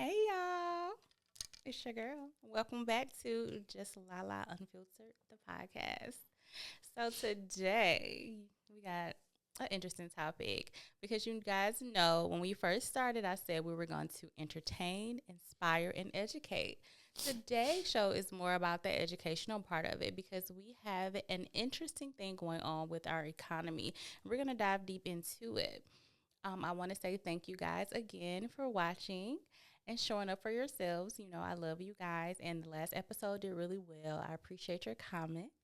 Hey y'all, it's your girl. Welcome back to Just Lala Unfiltered, the podcast. So today we got an interesting topic because you guys know when we first started, I said we were going to entertain, inspire, and educate. Today's show is more about the educational part of it because we have an interesting thing going on with our economy. We're going to dive deep into it. I want to say thank you guys again for watching and showing up for yourselves. I love you guys, and the last episode did really well. I appreciate your comments.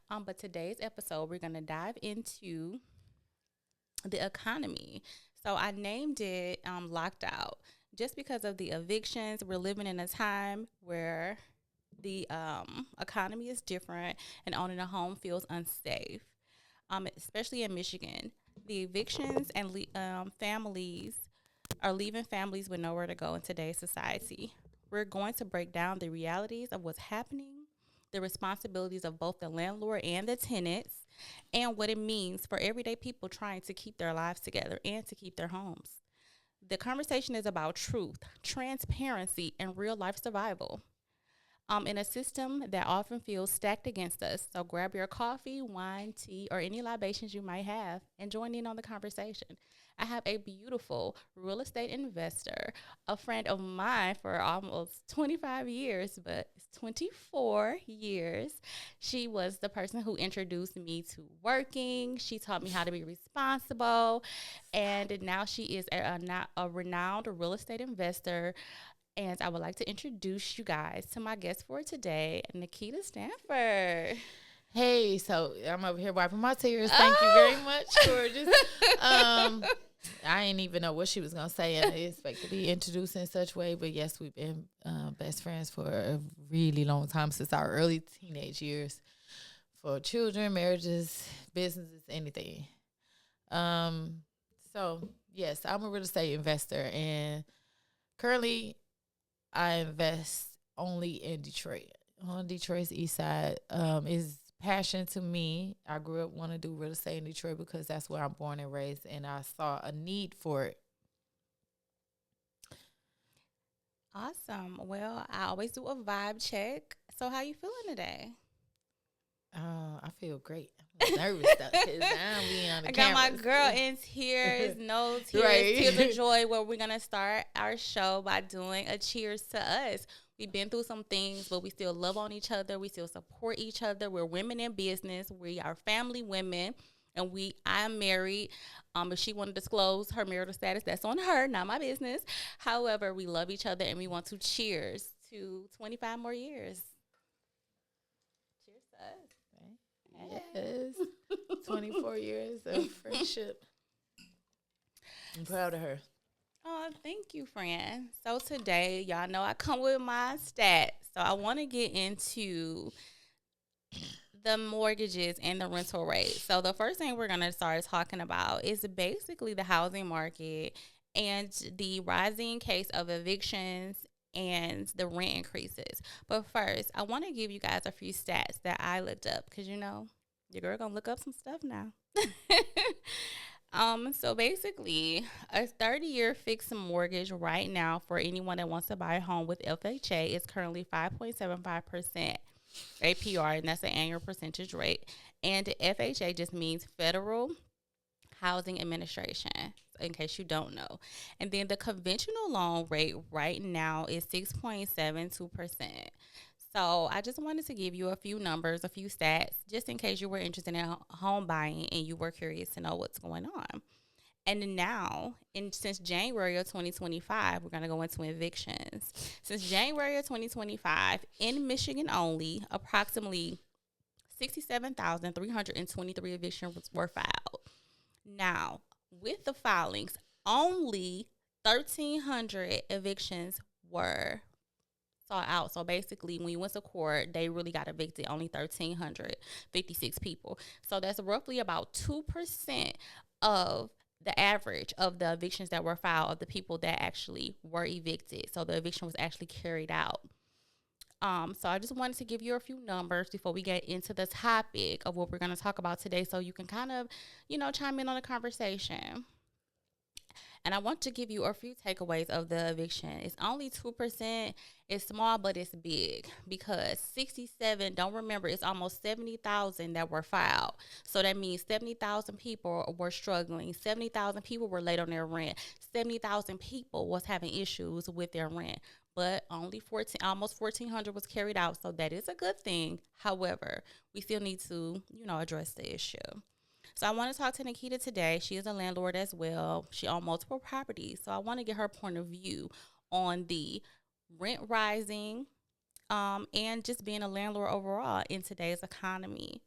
But today's episode, we're going to dive into the economy. So I named it Locked Out just because of the evictions. We're living in a time where the economy is different and owning a home feels unsafe, especially in Michigan. The evictions and families are leaving families with nowhere to go in today's society. We're going to break down the realities of what's happening, the responsibilities of both the landlord and the tenants, and what it means for everyday people trying to keep their lives together and to keep their homes. The conversation is about truth, transparency, and real life survival in a system that often feels stacked against us. So grab your coffee, wine, tea, or any libations you might have and join in on the conversation. I have a beautiful real estate investor, a friend of mine for almost 25 years, but it's 24 years. She was the person who introduced me to working. She taught me how to be responsible. And now she is a renowned real estate investor, and I would like to introduce you guys to my guest for today, Nikita Stanford. Hey, so I'm over here wiping my tears. Thank you very much for just. I didn't even know what she was gonna say, and I didn't expect to be introduced in such way. But yes, we've been best friends for a really long time, since our early teenage years, for children, marriages, businesses, anything. So yes, I'm a real estate investor, and currently I invest only in Detroit. On Detroit's east side is passion to me. I grew up wanting to do real estate in Detroit because that's where I'm born and raised, and I saw a need for it. Awesome. Well, I always do a vibe check. So how you feeling today? I feel great. I'm nervous though, because I don't be on the I got my cameras. girl in tears, no tears, Right. tears of joy, where we're going to start our show by doing a cheers to us. We've been through some things, but we still love on each other. We still support each other. We're women in business. We are family women, and I am married. If she want to disclose her marital status, that's on her, not my business. However, we love each other, and we want to cheers to 25 more years. Cheers to us. Yes. 24 years of friendship. I'm proud of her. Oh, thank you, friend. So today, y'all know I come with my stats. So I want to get into the mortgages and the rental rate. So the first thing we're going to start talking about is basically the housing market and the rising case of evictions and the rent increases. But first, I want to give you guys a few stats that I looked up because, your girl going to look up some stuff now. So basically, a 30-year fixed mortgage right now for anyone that wants to buy a home with FHA is currently 5.75% APR, and that's an annual percentage rate. And FHA just means Federal Housing Administration, in case you don't know. And then the conventional loan rate right now is 6.72%. So I just wanted to give you a few numbers, a few stats, just in case you were interested in home buying and you were curious to know what's going on. And now, since January of 2025, we're going to go into evictions. Since January of 2025, in Michigan only, approximately 67,323 evictions were filed. Now, with the filings, only 1,300 evictions were saw out. So basically, when you went to court, they really got evicted, only 1,356 people. So that's roughly about 2% of the average of the evictions that were filed of the people that actually were evicted. So the eviction was actually carried out. So I just wanted to give you a few numbers before we get into the topic of what we're going to talk about today, so you can kind of, chime in on the conversation. And I want to give you a few takeaways of the eviction. It's only 2%. It's small, but it's big because 67, don't remember, it's almost 70,000 that were filed. So that means 70,000 people were struggling. 70,000 people were late on their rent. 70,000 people was having issues with their rent. But only 14, almost 1,400 was carried out. So that is a good thing. However, we still need to, address the issue. So I want to talk to Nikita today. She is a landlord as well. She owns multiple properties. So I want to get her point of view on the rent rising and just being a landlord overall in today's economy.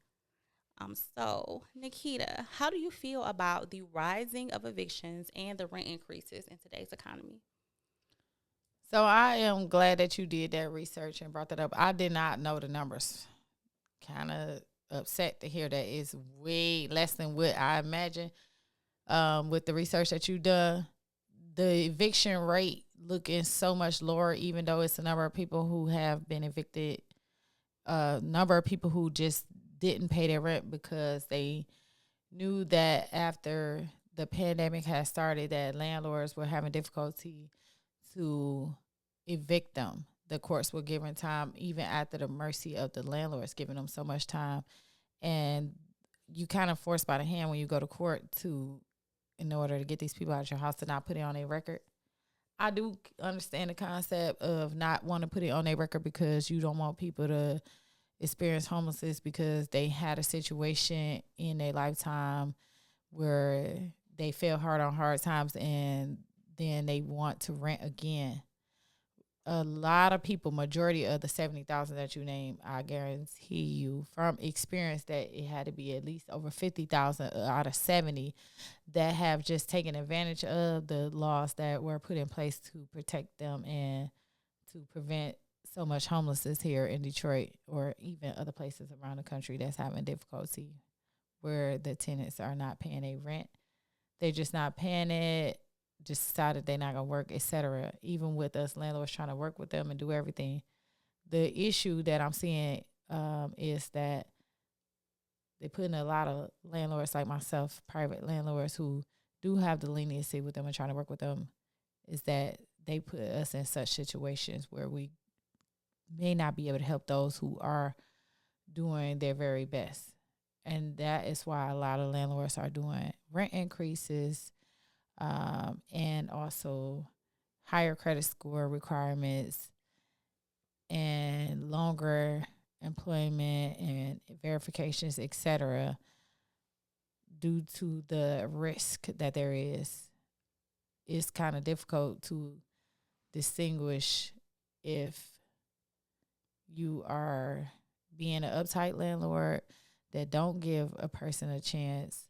So Nikita, how do you feel about the rising of evictions and the rent increases in today's economy? So I am glad that you did that research and brought that up. I did not know the numbers. Kind of upset to hear that it's way less than what I imagine. With the research that you done, the eviction rate looking so much lower, even though it's a number of people who have been evicted, a number of people who just didn't pay their rent because they knew that after the pandemic had started that landlords were having difficulty to evict them. The courts were giving time even after the mercy of the landlords, giving them so much time. And you kind of forced by the hand when you go to court in order to get these people out of your house to not put it on a record. I do understand the concept of not wanting to put it on a record because you don't want people to experience homelessness because they had a situation in their lifetime where they fell hard on hard times and then they want to rent again. A lot of people, majority of the 70,000 that you named, I guarantee you from experience that it had to be at least over 50,000 out of 70 that have just taken advantage of the laws that were put in place to protect them and to prevent so much homelessness here in Detroit or even other places around the country that's having difficulty where the tenants are not paying a rent. They're just not paying it. Just decided they're not going to work, etc. Even with us landlords trying to work with them and do everything. The issue that I'm seeing is that they're putting a lot of landlords like myself, private landlords who do have the leniency with them and trying to work with them, is that they put us in such situations where we may not be able to help those who are doing their very best. And that is why a lot of landlords are doing rent increases, and also higher credit score requirements and longer employment and verifications, etc., due to the risk that there is. It's kind of difficult to distinguish if you are being an uptight landlord that don't give a person a chance,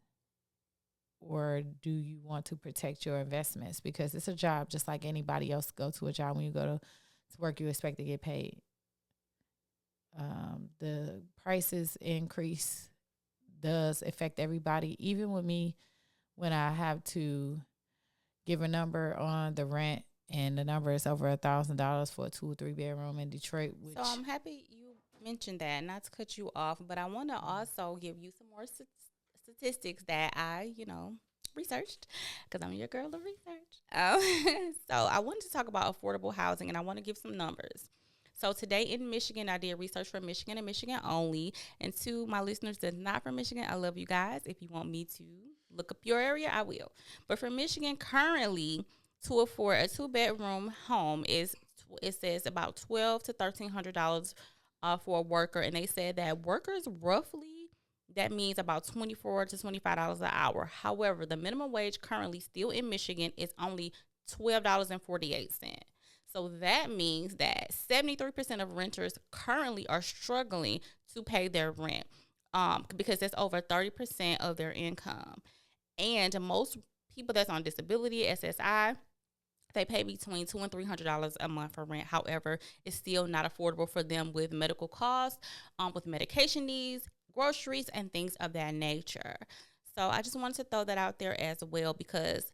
or do you want to protect your investments? Because it's a job just like anybody else go to a job. When you go to work, you expect to get paid. The prices increase does affect everybody. Even with me, when I have to give a number on the rent and the number is over $1,000 for a 2 or 3 bedroom in Detroit. Which, so I'm happy you mentioned that, not to cut you off, but I want to also give you some more statistics that I, researched because I'm your girl of research. So I wanted to talk about affordable housing, and I want to give some numbers. So today in Michigan, I did research for Michigan and Michigan only. And to my listeners that's not from Michigan, I love you guys. If you want me to look up your area, I will. But for Michigan, currently, to afford a 2-bedroom home it says about $1,200 to $1,300 for a worker. And they said that workers roughly, that means about $24 to $25 an hour. However, the minimum wage currently still in Michigan is only $12.48. So that means that 73% of renters currently are struggling to pay their rent because that's over 30% of their income. And most people that's on disability, SSI, they pay between $200 and $300 a month for rent. However, it's still not affordable for them with medical costs, with medication needs, groceries, and things of that nature. So I just wanted to throw that out there as well, because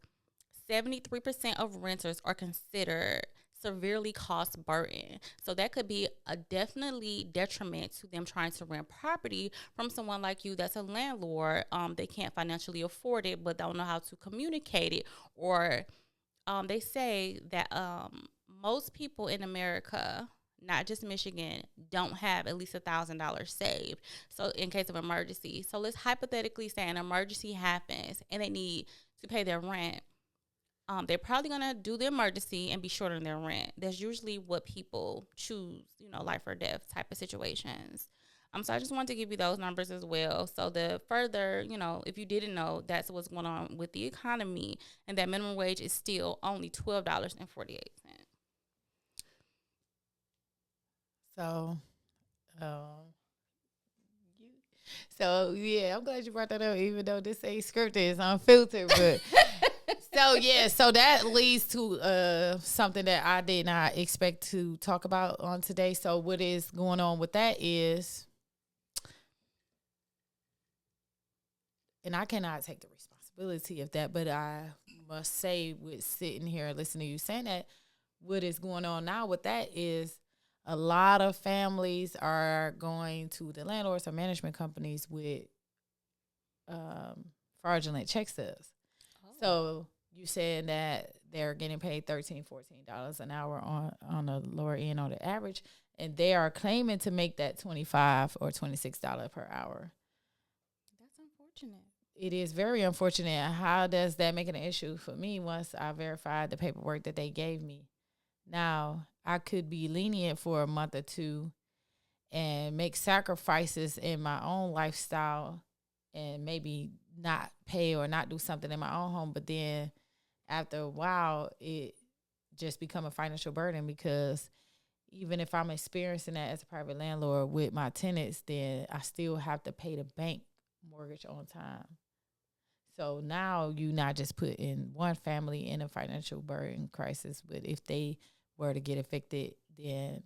73% of renters are considered severely cost burden. So that could be a definitely detriment to them trying to rent property from someone like you that's a landlord. They can't financially afford it, but don't know how to communicate it. Or they say that most people in America, not just Michigan, don't have at least $1,000 saved. So in case of emergency. So let's hypothetically say an emergency happens and they need to pay their rent. They're probably going to do the emergency and be short on their rent. That's usually what people choose, life or death type of situations. So I just wanted to give you those numbers as well. So the further, if you didn't know, that's what's going on with the economy, and that minimum wage is still only $12.48. So, so yeah, I'm glad you brought that up, even though this ain't scripted, it's unfiltered, but so that leads to something that I did not expect to talk about on today. So what is going on with that is, and I cannot take the responsibility of that, but I must say, with sitting here listening to you saying that, what is going on now with that is a lot of families are going to the landlords or management companies with fraudulent check stubs. Oh. So you saying that they're getting paid $13, $14 an hour on the lower end on the average, and they are claiming to make that $25 or $26 per hour. That's unfortunate. It is very unfortunate. How does that make it an issue for me once I verified the paperwork that they gave me? Now, I could be lenient for a month or two and make sacrifices in my own lifestyle and maybe not pay or not do something in my own home. But then after a while, it just become a financial burden, because even if I'm experiencing that as a private landlord with my tenants, then I still have to pay the bank mortgage on time. So now you not just putting one family in a financial burden crisis, but if they were to get evicted, then,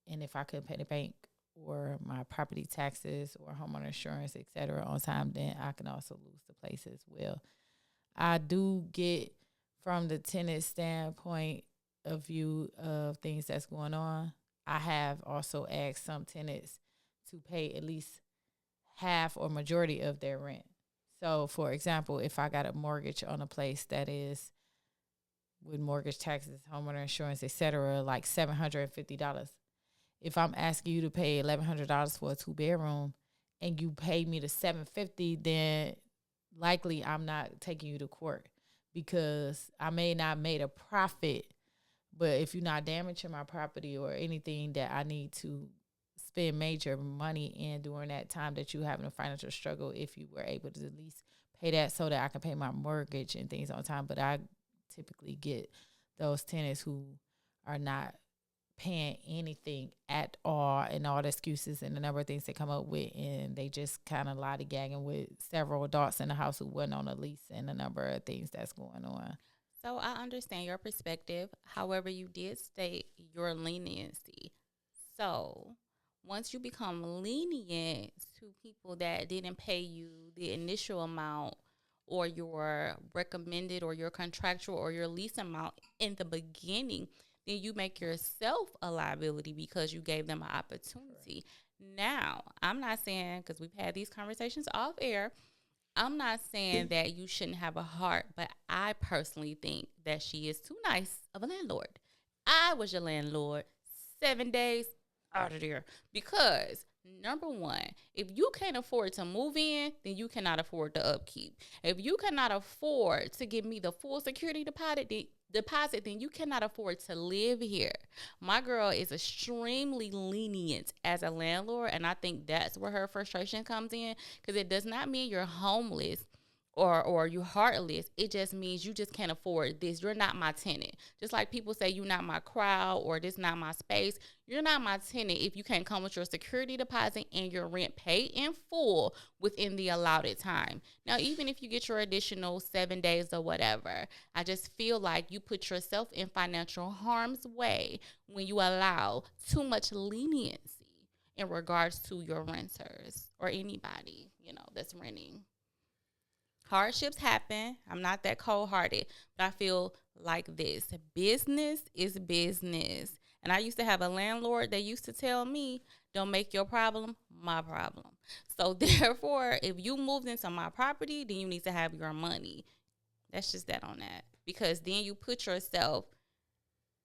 and if I couldn't pay the bank or my property taxes or homeowner insurance, et cetera, on time, then I can also lose the place as well. I do get, from the tenant standpoint of view of things that's going on, I have also asked some tenants to pay at least half or majority of their rent. So, for example, if I got a mortgage on a place that is, with mortgage, taxes, homeowner insurance, et cetera, like $750. If I'm asking you to pay $1,100 for a 2-bedroom and you pay me the $750, then likely I'm not taking you to court, because I may not made a profit, but if you're not damaging my property or anything that I need to spend major money in during that time that you having a financial struggle, if you were able to at least pay that so that I can pay my mortgage and things on time. But I typically get those tenants who are not paying anything at all, and all the excuses and the number of things they come up with, and they just kind of lollygagging with several adults in the house who wasn't on a lease, and the number of things that's going on. So I understand your perspective. However, you did state your leniency. So once you become lenient to people that didn't pay you the initial amount, or your recommended or your contractual or your lease amount in the beginning, then you make yourself a liability because you gave them an opportunity. Right. Now, I'm not saying, because we've had these conversations off air, I'm not saying that you shouldn't have a heart, but I personally think that she is too nice of a landlord. I was your landlord 7 days out of there, because number one, if you can't afford to move in, then you cannot afford the upkeep. If you cannot afford to give me the full security deposit, then you cannot afford to live here. My girl is extremely lenient as a landlord, and I think that's where her frustration comes in, because it does not mean you're homeless or you heartless. It just means you just can't afford this. You're not my tenant. Just like people say you're not my crowd or this not my space. You're not my tenant if you can't come with your security deposit and your rent paid in full within the allotted time. Now, even if you get your additional 7 days or whatever, I just feel like you put yourself in financial harm's way when you allow too much leniency in regards to your renters or anybody, that's renting. Hardships happen. I'm not that cold hearted, but I feel like this: business is business. And I used to have a landlord that used to tell me, don't make your problem my problem. So, therefore, if you moved into my property, then you need to have your money. That's just that on that. Because then you put yourself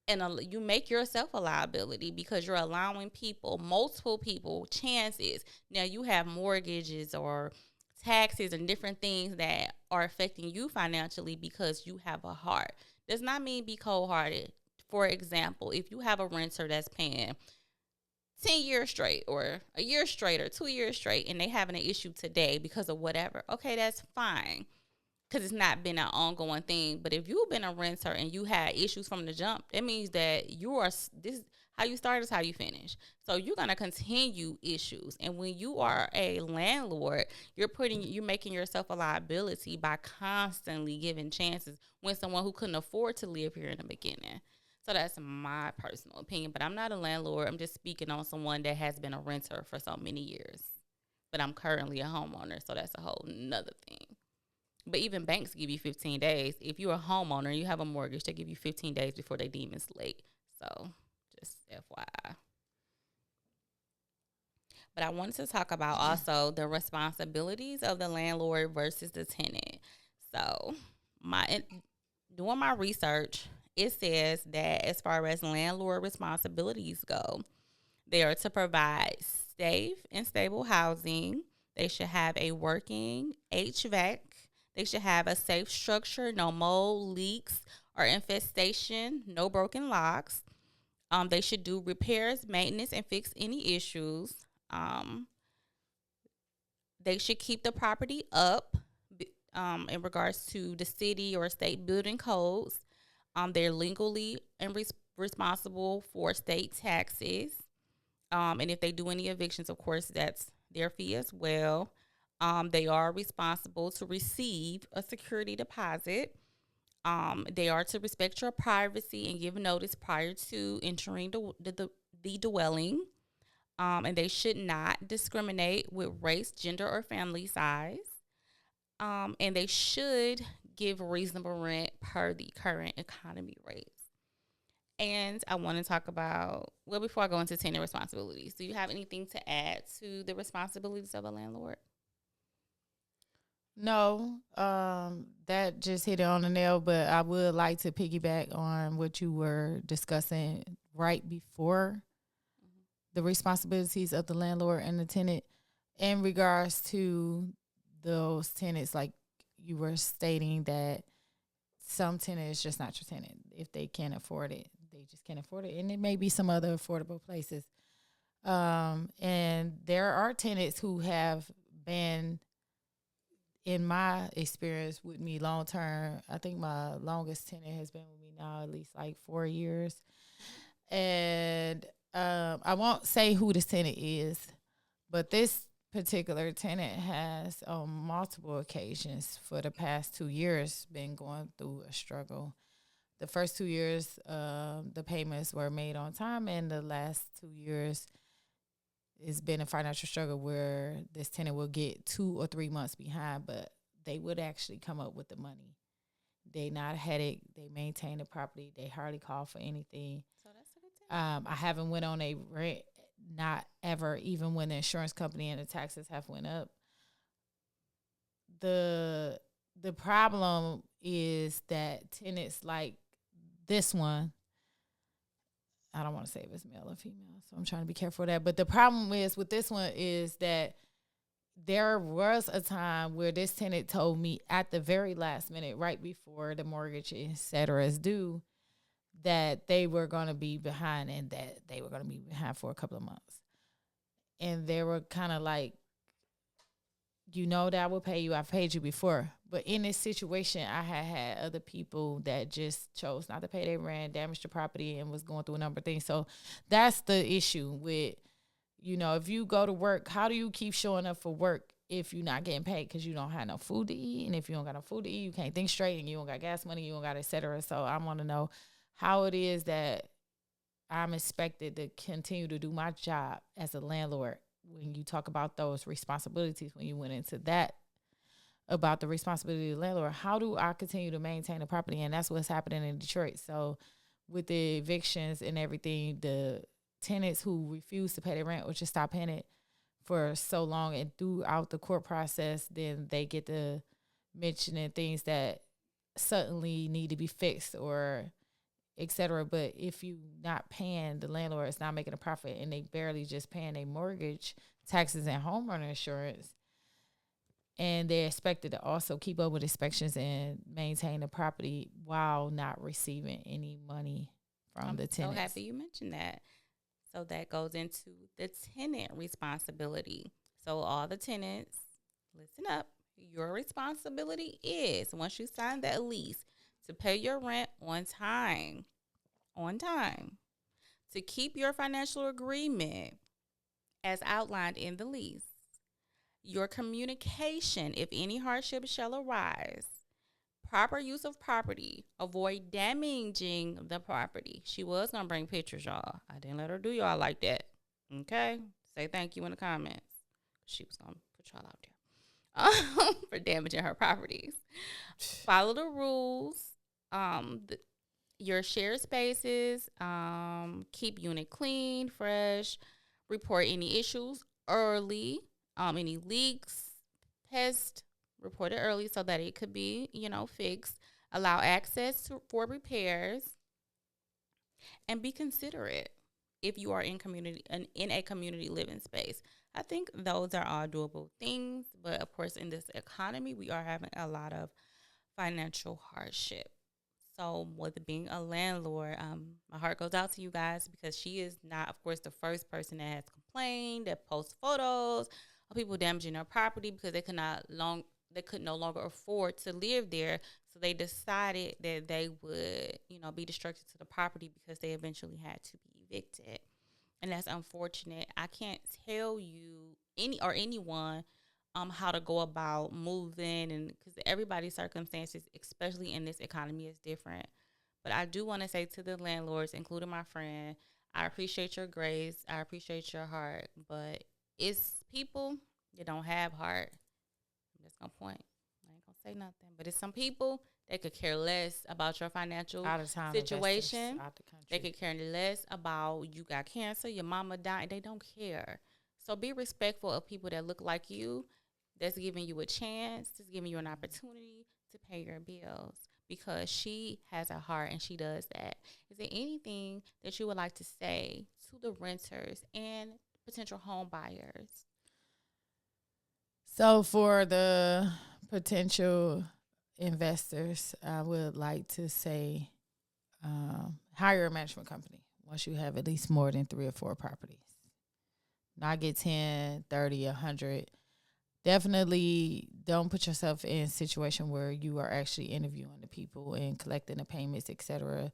you make yourself a liability because you're allowing people, multiple people, chances. Now you have mortgages or taxes and different things that are affecting you financially because you have a heart. Does not mean be cold hearted. For example, if you have a renter that's paying 10 years straight or a year straight or 2 years straight and they having an issue today because of whatever, okay, that's fine because it's not been an ongoing thing. But if you've been a renter and you had issues from the jump, that means that this how you start is how you finish. So you're gonna continue issues. And when you are a landlord, you're making yourself a liability by constantly giving chances when someone who couldn't afford to live here in the beginning. So that's my personal opinion. But I'm not a landlord. I'm just speaking on someone that has been a renter for so many years. But I'm currently a homeowner, so that's a whole nother thing. But even banks give you 15 days. If you're a homeowner and you have a mortgage, they give you 15 days before they deem it's late. So just FYI. But I wanted to talk about also the responsibilities of the landlord versus the tenant. So doing my research, it says that as far as landlord responsibilities go, they are to provide safe and stable housing. They should have a working HVAC. They should have a safe structure, no mold, leaks, or infestation, no broken locks. They should do repairs, maintenance, and fix any issues. They should keep the property up in regards to the city or state building codes. They're legally and responsible for state taxes. And if they do any evictions, of course, that's their fee as well. They are responsible to receive a security deposit. They are to respect your privacy and give notice prior to entering the dwelling. And they should not discriminate with race, gender, or family size. And they should give reasonable rent per the current economy rates. And I want to talk about, well, before I go into tenant responsibilities, do you have anything to add to the responsibilities of a landlord? No, that just hit it on the nail, but I would like to piggyback on what you were discussing right before the responsibilities of the landlord and the tenant in regards to those tenants, like you were stating that some tenant is just not your tenant. If they can't afford it, they just can't afford it. And it may be some other affordable places. And there are tenants who have been, in my experience with me long term, I think my longest tenant has been with me now at least like 4 years. And I won't say who this tenant is, but this particular tenant has on multiple occasions for the past 2 years been going through a struggle. The first 2 years, the payments were made on time, and the last 2 years, it's been a financial struggle where this tenant will get 2 or 3 months behind, but they would actually come up with the money. They not a headache. They maintain the property. They hardly call for anything. So that's a good tenant. I haven't went on a rent, not ever, even when the insurance company and the taxes have went up. The problem is that tenants like this one, I don't want to say if it's male or female, so I'm trying to be careful of that. But the problem is with this one is that there was a time where this tenant told me at the very last minute, right before the mortgage, et cetera, is due, that they were going to be behind and that they were going to be behind for a couple of months. And they were kind of like, you know that I will pay you. I've paid you before. But in this situation, I had other people that just chose not to pay their rent, damaged the property, and was going through a number of things. So that's the issue with, if you go to work, how do you keep showing up for work if you're not getting paid because you don't have no food to eat? And if you don't got no food to eat, you can't think straight, and you don't got gas money, you don't got et cetera. So I want to know how it is that I'm expected to continue to do my job as a landlord when you talk about those responsibilities, when you went into that about the responsibility of the landlord. How do I continue to maintain the property? And that's what's happening in Detroit. So with the evictions and everything, the tenants who refuse to pay their rent or just stop paying it for so long, and throughout the court process, then they get to mentioning things that suddenly need to be fixed or etc. But if you not paying, the landlord is not making a profit, and they barely just paying their mortgage, taxes, and homeowner insurance, and they're expected to also keep up with inspections and maintain the property while not receiving any money from the tenants. I'm so happy you mentioned that. So that goes into the tenant responsibility. So all the tenants, listen up. Your responsibility is, once you sign that lease, to pay your rent on time, to keep your financial agreement as outlined in the lease, your communication, if any hardship shall arise, proper use of property, avoid damaging the property. She was going to bring pictures, y'all. I didn't let her do y'all like that. Okay? Say thank you in the comments. She was going to put y'all out there for damaging her properties. Follow the rules. Your shared spaces. Keep unit clean, fresh. Report any issues early. Any leaks, pests, report it early so that it could be, fixed. Allow access for repairs, and be considerate if you are in a community living space. I think those are all doable things, but of course, in this economy, we are having a lot of financial hardship. So with being a landlord, my heart goes out to you guys, because she is not, of course, the first person that has complained, that posts photos of people damaging their property because they could no longer afford to live there. So they decided that they would, be destructive to the property because they eventually had to be evicted. And that's unfortunate. I can't tell you anyone how to go about moving, and because everybody's circumstances, especially in this economy, is different. But I do want to say to the landlords, including my friend, I appreciate your grace. I appreciate your heart. But it's people that don't have heart. I'm just going to point. I ain't going to say nothing. But it's some people that could care less about your financial situation. They could care less about you got cancer, your mama died. They don't care. So be respectful of people that look like you, that's giving you a chance, that's giving you an opportunity to pay your bills, because she has a heart and she does that. Is there anything that you would like to say to the renters and potential home buyers? So for the potential investors, I would like to say hire a management company once you have at least more than 3 or 4 properties. Not get 10, 30, 100. Definitely don't put yourself in a situation where you are actually interviewing the people and collecting the payments, etc.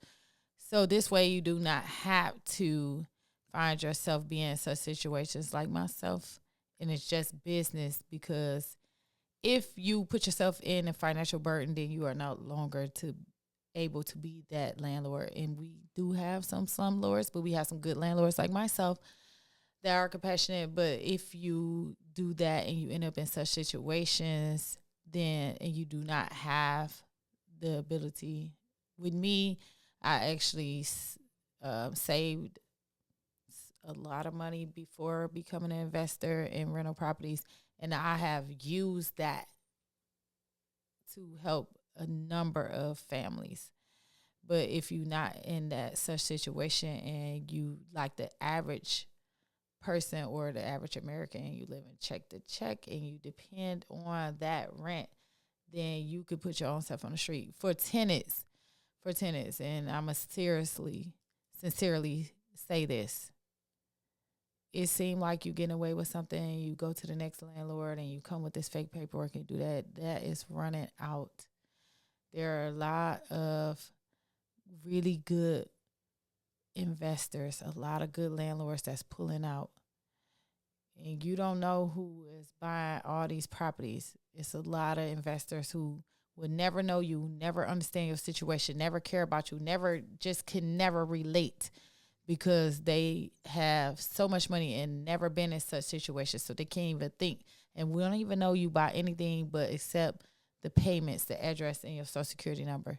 So this way you do not have to find yourself being in such situations like myself. And it's just business, because if you put yourself in a financial burden, then you are no longer able to be that landlord. And we do have some slumlords, but we have some good landlords like myself that are compassionate. But if you do that and you end up in such situations, then, and you do not have the ability, with me, I actually saved a lot of money before becoming an investor in rental properties, and I have used that to help a number of families. But if you're not in that such situation, and you like the average person or the average American, and you live in check to check and you depend on that rent, then you could put your own self on the street. For tenants, and I must sincerely say this, it seemed like you getting away with something, and you go to the next landlord and you come with this fake paperwork and do that is running out. There are a lot of really good investors, a lot of good landlords that's pulling out. And you don't know who is buying all these properties. It's a lot of investors who would never know you, never understand your situation, never care about you, can never relate, because they have so much money and never been in such situations. So they can't even think and we don't even know you by anything but except the payments, the address, and your social security number.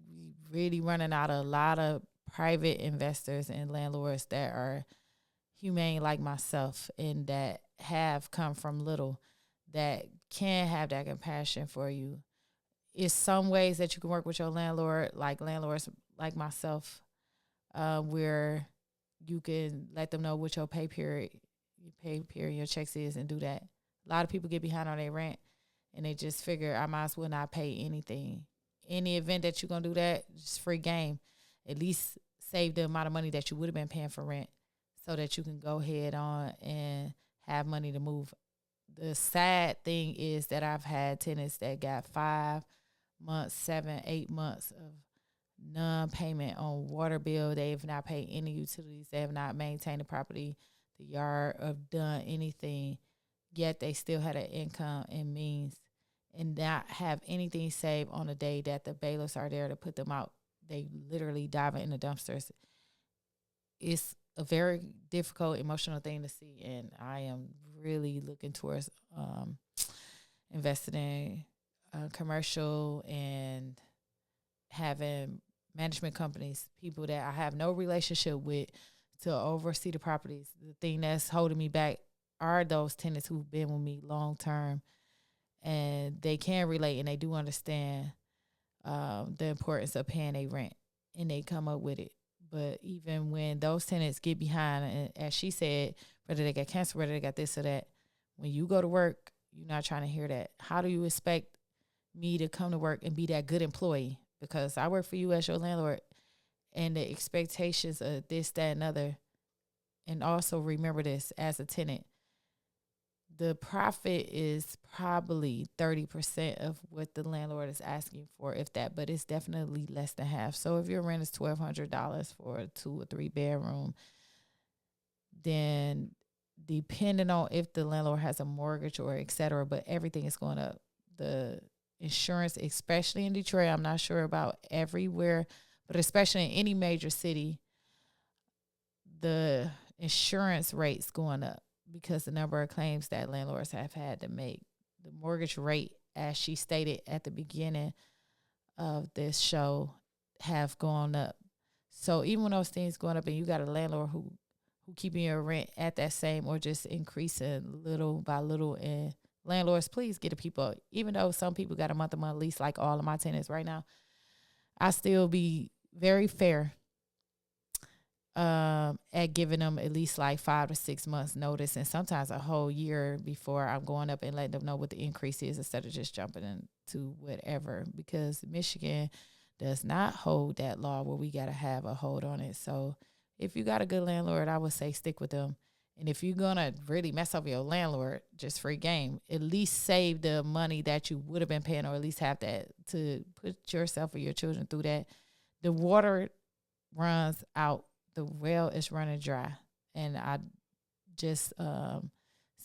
We really running out of a lot of private investors and landlords that are humane like myself and that have come from little, that can have that compassion for you. It's some ways that you can work with your landlord, like landlords like myself, where you can let them know what your your checks is, and do that. A lot of people get behind on their rent, and they just figure, I might as well not pay anything. Any event that you're going to do that, just free game. At least save the amount of money that you would have been paying for rent so that you can go ahead on and have money to move. The sad thing is that I've had tenants that got 5 months, 7, 8 months of non-payment on water bill. They have not paid any utilities. They have not maintained the property, the yard, or done anything. Yet they still had an income and means, and not have anything saved on the day that the bailiffs are there to put them out. They literally dive in the dumpsters. It's a very difficult emotional thing to see, and I am really looking towards investing in commercial and having management companies, people that I have no relationship with, to oversee the properties. The thing that's holding me back are those tenants who've been with me long term, and they can relate and they do understand the importance of paying their rent, and they come up with it. But even when those tenants get behind, and as she said, whether they got cancer, whether they got this or that, when you go to work, you're not trying to hear that. How do you expect me to come to work and be that good employee? Because I work for you as your landlord, and the expectations of this, that, and other. And also remember this, as a tenant, the profit is probably 30% of what the landlord is asking for, if that, but it's definitely less than half. So if your rent is $1,200 for a 2 or 3 bedroom, then depending on if the landlord has a mortgage or et cetera, but everything is going up. The insurance, especially in Detroit, I'm not sure about everywhere, but especially in any major city, the insurance rate's going up because the number of claims that landlords have had to make. The mortgage rate, as she stated at the beginning of this show, have gone up. So even when those things going up and you got a landlord who keeping your rent at that same or just increasing little by little, and landlords, please get the people, even though some people got a month-to-month lease like all of my tenants right now, I still be very fair at giving them at least like 5 to 6 months notice, and sometimes a whole year before I'm going up and letting them know what the increase is, instead of just jumping into whatever, because Michigan does not hold that law where we got to have a hold on it. So if you got a good landlord, I would say stick with them. And if you're going to really mess up your landlord, just free game. At least save the money that you would have been paying, or at least have that to put yourself or your children through that. The water runs out. The well is running dry. And I just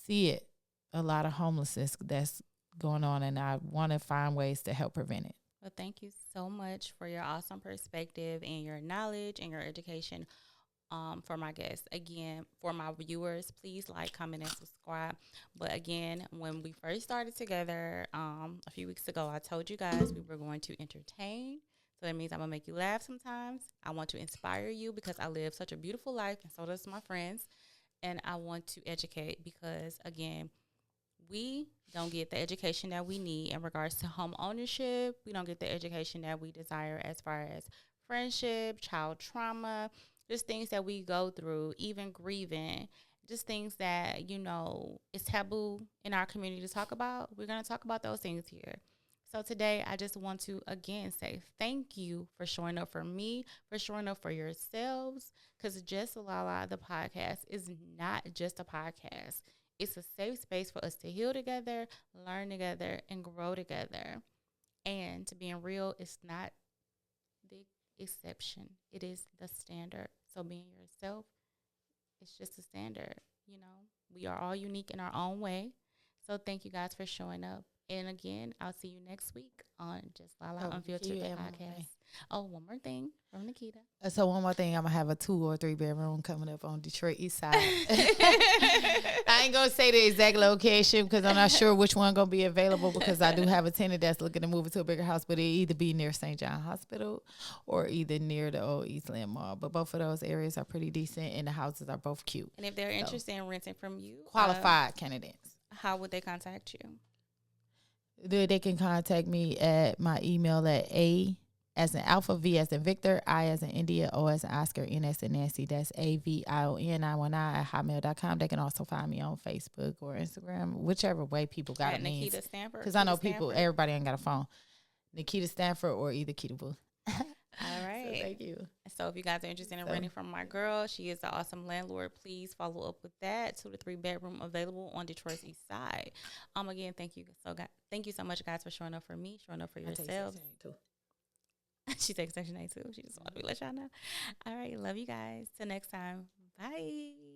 see it, a lot of homelessness that's going on, and I want to find ways to help prevent it. Well, thank you so much for your awesome perspective and your knowledge and your education. For my guests. Again, for my viewers, please like, comment, and subscribe. But again, when we first started together a few weeks ago, I told you guys we were going to entertain. So that means I'm going to make you laugh sometimes. I want to inspire you because I live such a beautiful life, and so does my friends. And I want to educate because, again, we don't get the education that we need in regards to home ownership. We don't get the education that we desire as far as friendship, child trauma, just things that we go through, even grieving, just things that, you know, is taboo in our community to talk about. We're going to talk about those things here. So today, I just want to, again, say thank you for showing up for me, for showing up for yourselves, because Just Lala, the podcast, is not just a podcast. It's a safe space for us to heal together, learn together, and grow together. And to being real, it's not the exception. It is the standard. So being yourself, it's just a standard. You know, we are all unique in our own way. So thank you guys for showing up. And again, I'll see you next week on Just Lala Unfiltered, the podcast. Oh, one more thing from Nikita. So one more thing, I'm going to have a 2 or 3 bedroom coming up on Detroit East Side. I I ain't gonna say the exact location because I'm not sure which one gonna be available because I do have a tenant that's looking to move into a bigger house, but it either be near St. John Hospital or either near the old Eastland Mall. But both of those areas are pretty decent and the houses are both cute. And if they're interested in renting from you, qualified candidates, how would they contact you? They can contact me at my email at A as in Alpha, V as in Victor, I as in India, O as in Oscar, N as in Nancy. That's AVION919 at hotmail.com. They can also find me on Facebook or Instagram, whichever way people got it. Nikita Stanford. Because I know people, everybody ain't got a phone. Nikita Stanford or either Kita Boo. All right. So thank you. So if you guys are interested in renting from my girl, she is an awesome landlord. Please follow up with that. 2 to 3 bedroom available on Detroit's East Side. Again, thank you so much, guys, for showing up for me, showing up for yourselves. She takes Section 8 too. She just wanted to let y'all know. All right, love you guys. Till next time. Bye.